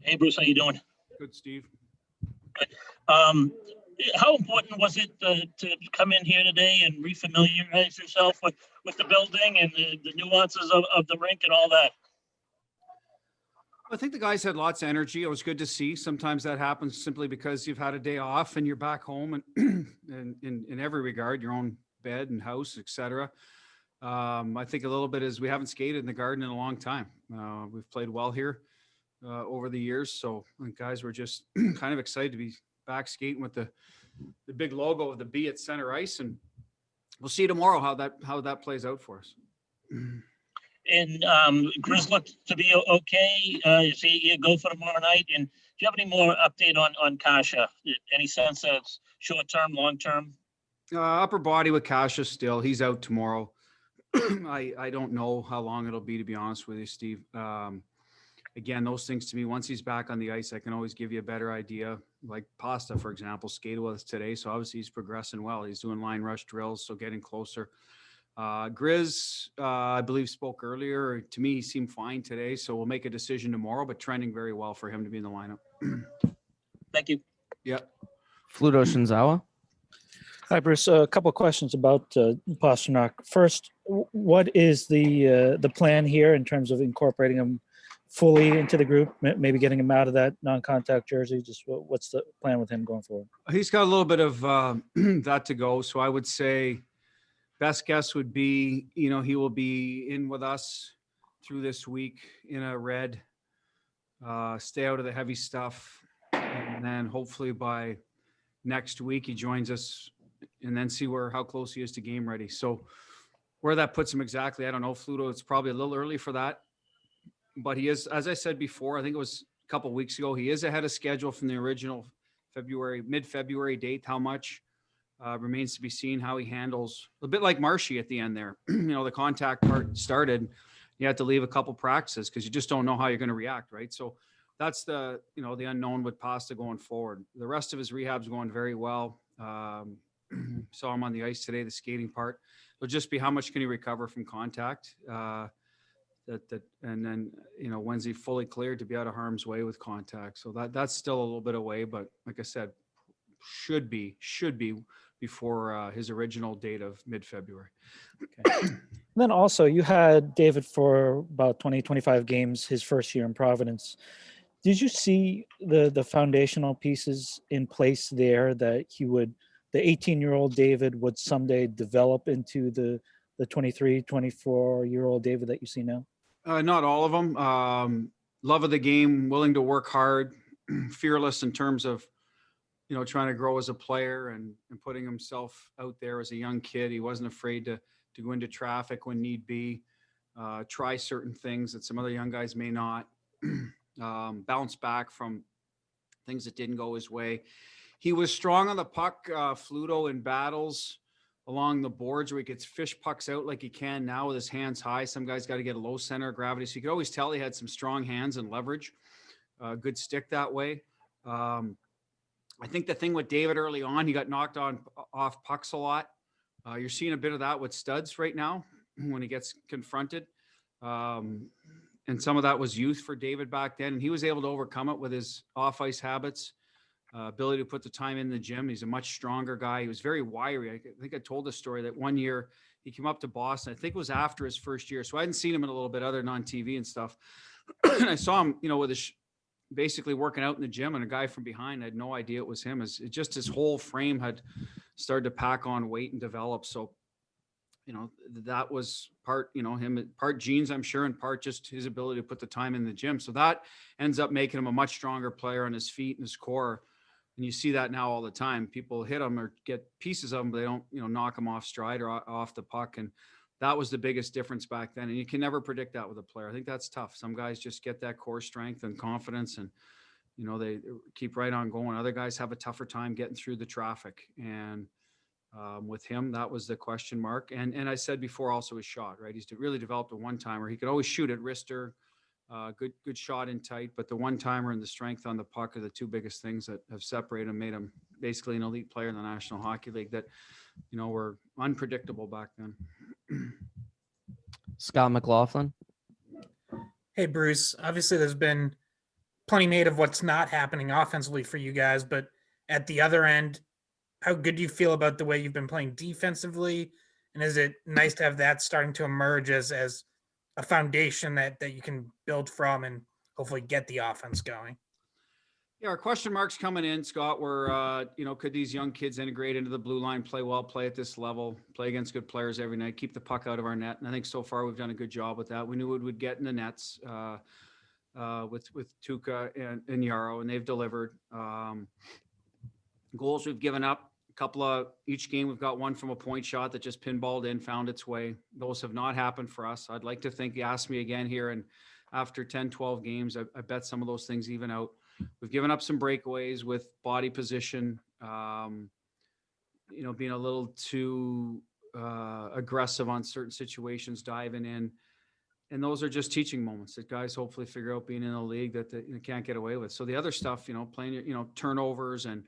Hey, Bruce, how you doing? Good, Steve. Good. How important was it to come in here today and refamiliarize yourself with the building and the nuances of the rink and all that? I think the guys had lots of energy. It was good to see. Sometimes that happens simply because you've had a day off and you're back home and in every regard, your own bed and house, etc. I think a little bit is we haven't skated in the Garden in a long time. We've played well here over the years. So I think guys were just kind of excited to be back skating with the big logo of the B at center ice. And we'll see tomorrow how that plays out for us. And Grizz looked to be okay. Is he go for tomorrow night? And do you have any more update on Kasha? Any sense that it's short term, long term? Upper body with Kasha still. He's out tomorrow. I don't know how long it'll be, to be honest with you, Steve. Again, those things to me, once he's back on the ice, I can always give you a better idea. Like Pasta, for example, skated with us today. So obviously he's progressing well. He's doing line rush drills, so getting closer. Grizz, I believe, spoke earlier. To me, he seemed fine today. So we'll make a decision tomorrow, but trending very well for him to be in the lineup. Thank you. Yeah. Fluto Shinzawa. Hi, Bruce. A couple of questions about Pastrnak. First, what is the plan here in terms of incorporating him fully into the group, maybe getting him out of that non-contact jersey? Just what's the plan with him going forward? He's got a little bit of that to go. So I would say best guess would be, he will be in with us through this week in a red, stay out of the heavy stuff. And then hopefully by next week, he joins us and then see how close he is to game ready. So where that puts him exactly, I don't know, Fluto. It's probably a little early for that. But he is, as I said before, I think it was a couple of weeks ago, he is ahead of schedule from the original mid-February date. How much remains to be seen, how he handles, a bit like Marshy at the end there. The contact part started. You had to leave a couple practices because you just don't know how you're going to react, right? So that's the unknown with Pasta going forward. The rest of his rehab's going very well. Saw him on the ice today, the skating part. It'll just be how much can he recover from contact. And then when's he fully cleared to be out of harm's way with contact. So that's still a little bit away, but like I said, should be before his original date of mid-February. Okay. Then also you had David for about 25 games his first year in Providence. Did you see the foundational pieces in place there that the 18-year-old David would someday develop into the 23, 24-year-old David that you see now? Not all of them. Love of the game, willing to work hard, fearless in terms of, trying to grow as a player and putting himself out there as a young kid. He wasn't afraid to go into traffic when need be, try certain things that some other young guys may not, bounce back from things that didn't go his way. He was strong on the puck, Fluto, in battles along the boards where he gets fish pucks out like he can now with his hands high. Some guys got to get a low center of gravity. So you could always tell he had some strong hands and leverage, good stick that way. I think the thing with David early on, he got knocked off pucks a lot. You're seeing a bit of that with Studs right now when he gets confronted. And some of that was youth for David back then. And he was able to overcome it with his off-ice habits, ability to put the time in the gym. He's a much stronger guy. He was very wiry. I think I told the story that one year he came up to Boston. I think it was after his first year. So I hadn't seen him in a little bit other than on TV and stuff. And I saw him, with his basically working out in the gym, and a guy from behind, I had no idea it was him. Just his whole frame had started to pack on weight and develop. So, that was part, him, part genes, I'm sure, and part just his ability to put the time in the gym. So that ends up making him a much stronger player on his feet and his core. And you see that now all the time. People hit him or get pieces of him, but they don't, knock him off stride or off the puck. And that was the biggest difference back then. And you can never predict that with a player. I think that's tough. Some guys just get that core strength and confidence and, they keep right on going. Other guys have a tougher time getting through the traffic. And with him, that was the question mark. And I said before also his shot, right? He's really developed a one-timer. He could always shoot at wrister, good shot in tight, but the one-timer and the strength on the puck are the two biggest things that have separated him, made him basically an elite player in the National Hockey League that, were unpredictable back then. Scott McLaughlin. Hey, Bruce. Obviously, there's been plenty made of what's not happening offensively for you guys, but at the other end, how good do you feel about the way you've been playing defensively? And is it nice to have that starting to emerge as a foundation that you can build from and hopefully get the offense going? Yeah, our question marks coming in, Scott, were, could these young kids integrate into the blue line, play well, play at this level, play against good players every night, keep the puck out of our net? And I think so far we've done a good job with that. We knew it would get in the nets with Tuukka and Yarrow, and they've delivered. Goals we've given up, a couple of each game. We've got one from a point shot that just pinballed in, found its way. Those have not happened for us. I'd like to think you asked me again here, and after 10, 12 games, I bet some of those things even out. We've given up some breakaways with body position, being a little too aggressive on certain situations, diving in. And those are just teaching moments that guys hopefully figure out being in a league that they can't get away with. So the other stuff, playing, turnovers and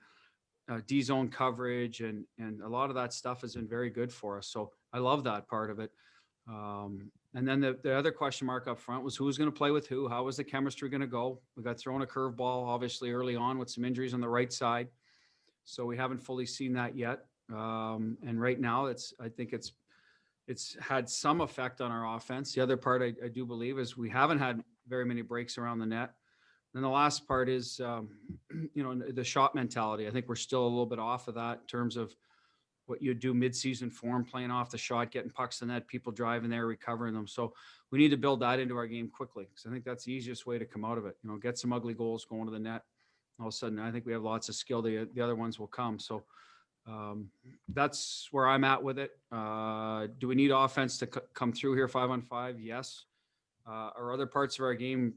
D-zone coverage and a lot of that stuff has been very good for us. So I love that part of it. And then the other question mark up front was who's going to play with who? How was the chemistry going to go? We got thrown a curveball, obviously, early on with some injuries on the right side. So we haven't fully seen that yet. And right now, I think it's had some effect on our offense. The other part I do believe is we haven't had very many breaks around the net. Then the last part is, the shot mentality. I think we're still a little bit off of that in terms of what you do mid-season form, playing off the shot, getting pucks in that, people driving there, recovering them. So we need to build that into our game quickly, because I think that's the easiest way to come out of it. Get some ugly goals going to the net. All of a sudden, I think we have lots of skill. The other ones will come. So that's where I'm at with it. Do we need offense to come through here 5-on-5? Yes. Are other parts of our game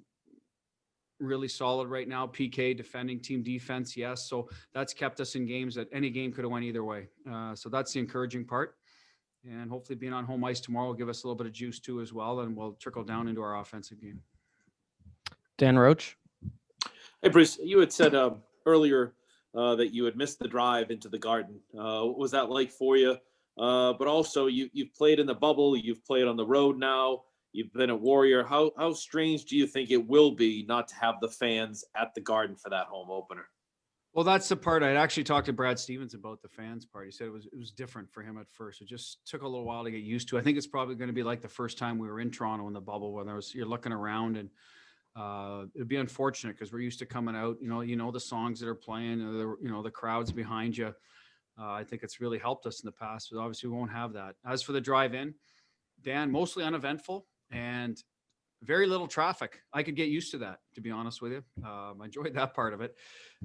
really solid right now? PK, defending, team defense, yes. So that's kept us in games that any game could have went either way. So that's the encouraging part. And hopefully being on home ice tomorrow will give us a little bit of juice too as well, and we'll trickle down into our offensive game. Dan Roach. Hey, Bruce, you had said earlier that you had missed the drive into the Garden. What was that like for you? But also you've played in the bubble, you've played on the road now. You've been a Warrior. How strange do you think it will be not to have the fans at the Garden for that home opener? Well, that's the part I'd actually talked to Brad Stevens about, the fans part. He said it was different for him at first. It just took a little while to get used to. I think it's probably going to be like the first time we were in Toronto in the bubble, when you're looking around, and it'd be unfortunate because we're used to coming out, the songs that are playing, the crowds behind you. I think it's really helped us in the past, but obviously we won't have that. As for the drive-in, Dan, mostly uneventful and very little traffic. I could get used to that, to be honest with you. I enjoyed that part of it.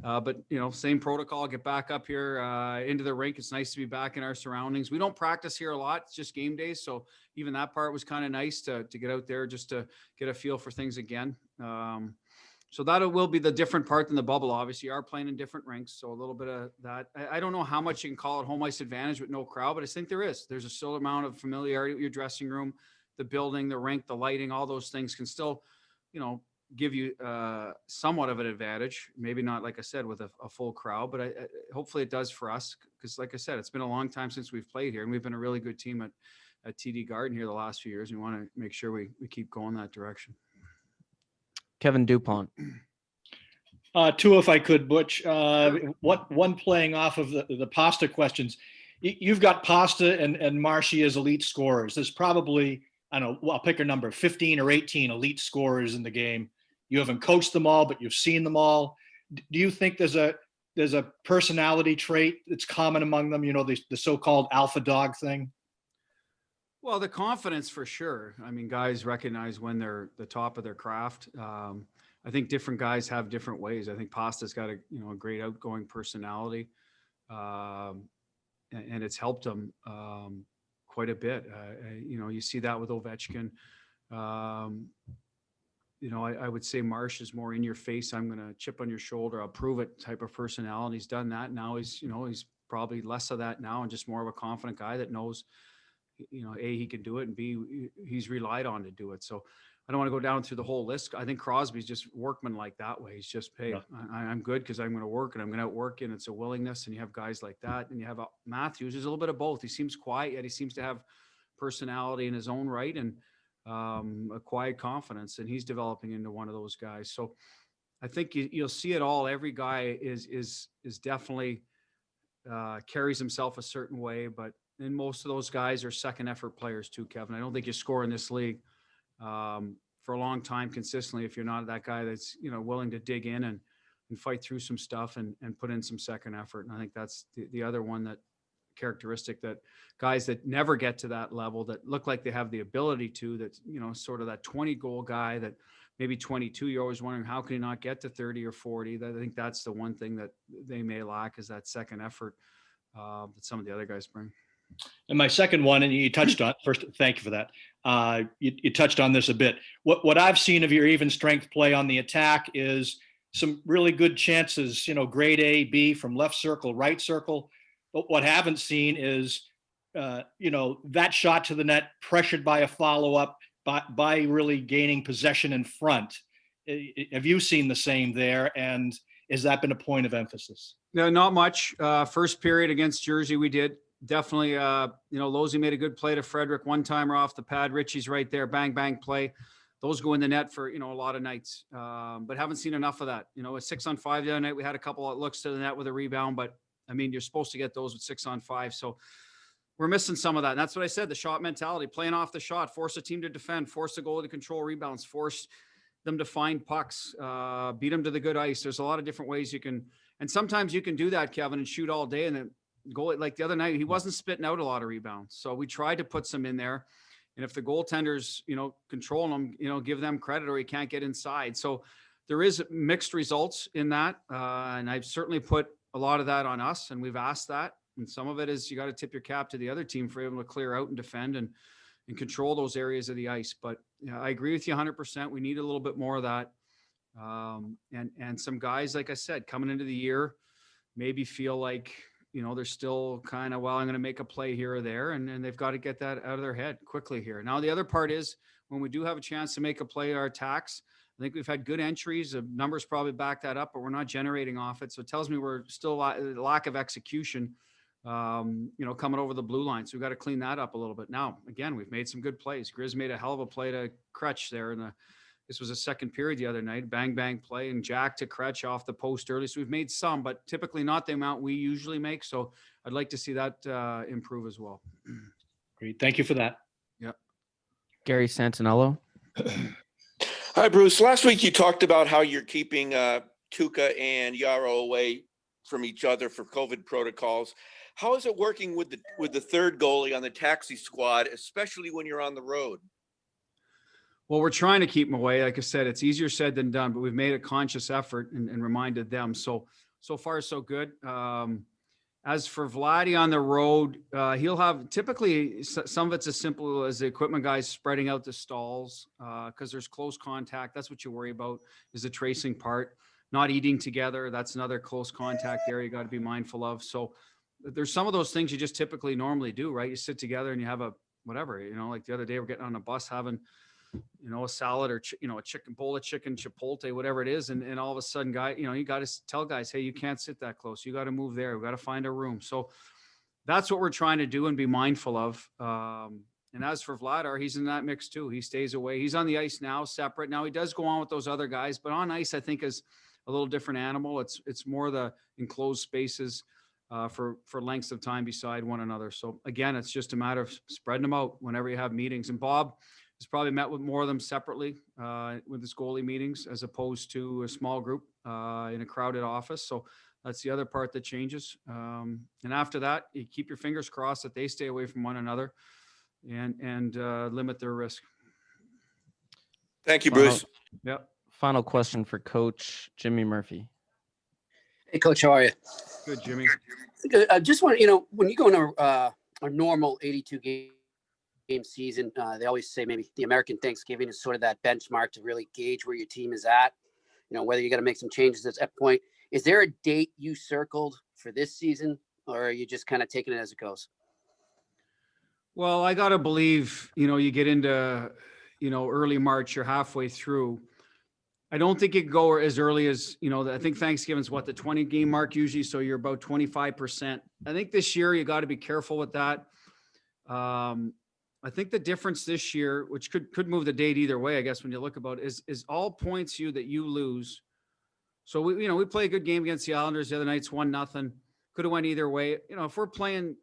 But, same protocol, get back up here into the rink. It's nice to be back in our surroundings. We don't practice here a lot. It's just game days. So even that part was kind of nice to get out there just to get a feel for things again. So that will be the different part than the bubble. Obviously, you are playing in different rinks. So a little bit of that. I don't know how much you can call it home ice advantage with no crowd, but I think there is. There's a still amount of familiarity with your dressing room. The building, the rink, the lighting, all those things can still, give you somewhat of an advantage. Maybe not, like I said, with a full crowd, but hopefully it does for us. Because like I said, it's been a long time since we've played here, and we've been a really good team at TD Garden here the last few years. We want to make sure we keep going that direction. Kevin Dupont. Two, if I could, Butch. One playing off of the Pasta questions. You've got Pasta and Marshy as elite scorers. There's probably, I don't know, I'll pick a number, 15 or 18 elite scorers in the game. You haven't coached them all, but you've seen them all. Do you think there's a personality trait that's common among them? The so-called alpha dog thing. Well, the confidence for sure. I mean, guys recognize when they're the top of their craft. I think different guys have different ways. I think Pasta's got a great outgoing personality, and it's helped him quite a bit. You see that with Ovechkin. I would say Marsh is more in your face. I'm going to chip on your shoulder. I'll prove it type of personality. He's done that. Now he's probably less of that now and just more of a confident guy that knows, A, he can do it, and B, he's relied on to do it. So I don't want to go down through the whole list. I think Crosby's just workman like that way. He's just, hey, I'm good because I'm going to work and I'm going to outwork, and it's a willingness. And you have guys like that. And you have Matthews, who's a little bit of both. He seems quiet, yet he seems to have personality in his own right, and a quiet confidence. And he's developing into one of those guys. So I think you'll see it all. Every guy is definitely carries himself a certain way, but and most of those guys are second effort players too, Kevin. I don't think you score in this league for a long time consistently if you're not that guy that's, you know, willing to dig in and fight through some stuff and put in some second effort. And I think that's the other one, that characteristic, that guys that never get to that level, that look like they have the ability to, that, you know, sort of that 20 goal guy that maybe 22, you're always wondering, how can he not get to 30 or 40? I think that's the one thing that they may lack, is that second effort that some of the other guys bring. And my second one, and you touched on first, thank you for that. You touched on this a bit. What I've seen of your even strength play on the attack is some really good chances, you know, grade A, B from left circle, right circle. But what I haven't seen is, you know, that shot to the net pressured by a follow-up, by really gaining possession in front. Have you seen the same there? And has that been a point of emphasis? No, not much. First period against Jersey, we did. Definitely, you know, Losey made a good play to Frederick, one-timer off the pad. Richie's right there, bang, bang play. Those go in the net for, you know, a lot of nights, but haven't seen enough of that. You know, a 6-on-5 the other night, we had a couple of looks to the net with a rebound, but I mean, you're supposed to get those with 6-on-5. So we're missing some of that. And that's what I said, the shot mentality, playing off the shot, force a team to defend, force the goalie to control rebounds, force them to find pucks, beat them to the good ice. There's a lot of different ways you can, and sometimes you can do that, Kevin, and shoot all day. And then goalie, like the other night, he wasn't spitting out a lot of rebounds. So we tried to put some in there. And if the goaltenders, you know, control them, you know, give them credit, or he can't get inside. So there is mixed results in that. And I've certainly put a lot of that on us, and we've asked that. And some of it is you got to tip your cap to the other team for able to clear out and defend and control those areas of the ice. But you know, I agree with you 100%. We need a little bit more of that. And some guys, like I said, coming into the year, maybe feel like, you know, they're still kind of, well, I'm going to make a play here or there. And they've got to get that out of their head quickly here. Now, the other part is when we do have a chance to make a play, our attacks, I think we've had good entries. The numbers probably back that up, but we're not generating off it. So it tells me we're still lack of execution, you know, coming over the blue line. So we've got to clean that up a little bit. Now, again, we've made some good plays. Grizz made a hell of a play to Kretsch there. This was a second period the other night, bang, bang play, and Jack to Kretsch off the post early. So we've made some, but typically not the amount we usually make. So I'd like to see that improve as well. Great. Thank you for that. Yeah. Gary Santinello. Hi, Bruce. Last week you talked about how you're keeping Tuukka and Yarrow away from each other for COVID protocols. How is it working with the third goalie on the taxi squad, especially when you're on the road? Well, we're trying to keep them away. Like I said, it's easier said than done, but we've made a conscious effort and reminded them. So far, so good. As for Vladdy on the road, he'll have typically some of it's as simple as the equipment guys spreading out the stalls because there's close contact. That's what you worry about, is the tracing part. Not eating together. That's another close contact area you got to be mindful of. So there's some of those things you just typically normally do, right? You sit together and you have a whatever, you know, like the other day we're getting on a bus having, you know, a salad or, you know, a chicken bowl of chicken, chipotle, whatever it is. And all of a sudden, you know, you got to tell guys, hey, you can't sit that close. You got to move there. We got to find a room. So that's what we're trying to do and be mindful of. And as for Vladar, he's in that mix too. He stays away. He's on the ice now, separate. Now he does go on with those other guys, but on ice, I think is a little different animal. It's more the enclosed spaces for lengths of time beside one another. So again, it's just a matter of spreading them out whenever you have meetings. And Bob has probably met with more of them separately with his goalie meetings as opposed to a small group in a crowded office. So that's the other part that changes. And after that, you keep your fingers crossed that they stay away from one another and limit their risk. Thank you, Bruce. Yep. Final question for Coach Jimmy Murphy. Hey, Coach, how are you? Good, Jimmy. I just want, you know, when you go into a normal 82 game season, they always say maybe the American Thanksgiving is sort of that benchmark to really gauge where your team is at, you know, whether you got to make some changes at that point. Is there a date you circled for this season, or are you just kind of taking it as it goes? Well, I got to believe, you know, you get into, you know, early March, you're halfway through. I don't think it could go as early as, you know, I think Thanksgiving's what, the 20 game mark usually. So you're about 25%. I think this year you got to be careful with that. I think the difference this year, which could move the date either way, I guess, when you look about it, is all points that you lose So we play a good game against the Islanders the other night. It's 1-0. Could have went either way. If we're playing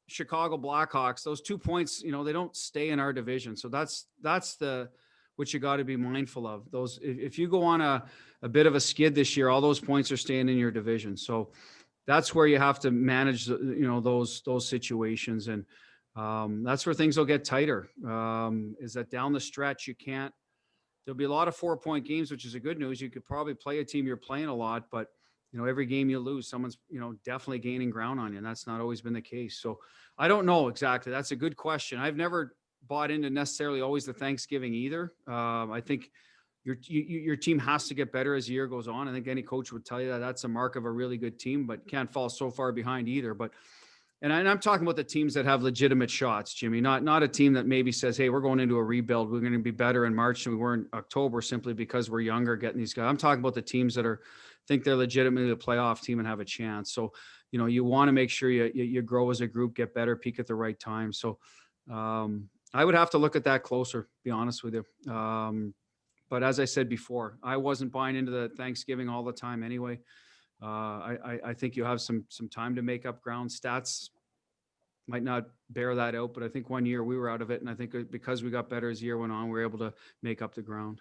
Chicago Blackhawks, those 2 points, they don't stay in our division. So that's what you got to be mindful of. Those, if you go on a bit of a skid this year, all those points are staying in your division. So that's where you have to manage, those situations. And that's where things will get tighter. Is that down the stretch, there'll be a lot of 4-point games, which is a good news. You could probably play a team you're playing a lot, but every game you lose, someone's, definitely gaining ground on you. And that's not always been the case. So I don't know exactly. That's a good question. I've never bought into necessarily always the Thanksgiving either. I think your team has to get better as the year goes on. I think any coach would tell you that that's a mark of a really good team, but can't fall so far behind either. And I'm talking about the teams that have legitimate shots, Jimmy, not a team that maybe says, hey, we're going into a rebuild. We're going to be better in March than we were in October simply because we're younger getting these guys. I'm talking about the teams that think they're legitimately a playoff team and have a chance. So, you want to make sure you grow as a group, get better, peak at the right time. So I would have to look at that closer, be honest with you. But as I said before, I wasn't buying into the Thanksgiving all the time anyway. I think you have some time to make up ground. Stats might not bear that out, but I think one year we were out of it. And I think because we got better as the year went on, we were able to make up the ground.